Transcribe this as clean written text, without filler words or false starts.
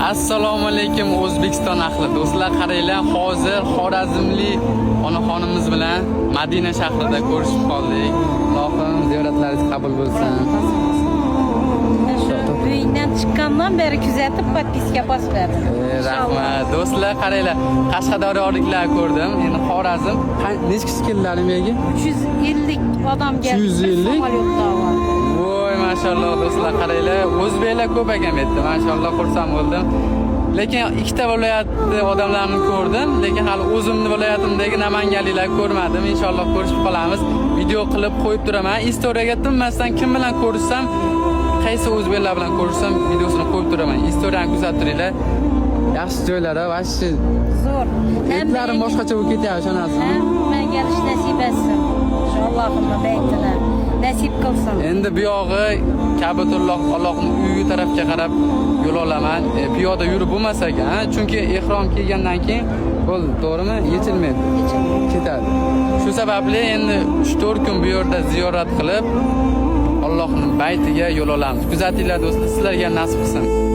Assalomu alaykum O'zbekiston ahli. Do'stlar, qaranglar, hozir Xorazmli onaxonimiz bilan Madina shahrida ko'rishib qoldik. Allohim ziyoratlaringiz qabul bo'lsin. Uyingdan chiqqandan beri kuzatib podpiska bosib berdim. Rahmat. Do'stlar, qaranglar, Qashqadaryoliklar ko'rdim. Endi Xorazm necha kishi keldilar menga? 350 odam keldi. 350? Samolyotda var. Voy, mashalloh do'stlar, qaranglar, o'zbeklar ko'p ekan bu yerda. Mashalloh, xursand bo'ldim. Lekin ikkita viloyatni odamlarni ko'rdim, lekin hali o'zimni viloyatimdagi namanganliklar ko'rmadim. Inshaalloh ko'rishib qolamiz. Video qilib qo'yib turaman. Istoriyaga tinmasdan kim bilan ko'rishsam, qaysi o'zbeklar bilan ko'rishsam, videosini qo'yib turaman. Istoriyani kuzatib turinglar. Yaxshi joylar-a, vashchi. Zo'r. Etlarim boshqacha bo'lib ketyapti, ishonasizmi? Hamma gelish nasib etsin. Allohimning baytini nasib qilsin. Endi bu yog'i Ka'batulloh Allohning uyi tarafga qarab yo'l olaman. Piyoda yurib bo'lmas ekan, chunki ihrom kiygandan keyin qo'l to'g'rimi yechilmaydi. Ketadi. Shu sababli endi 3-4 kun bu yerda ziyorat qilib Allohning baytiga yo'l olamiz. Kuzatinglar do'stlar, sizlarga nasib qilsin.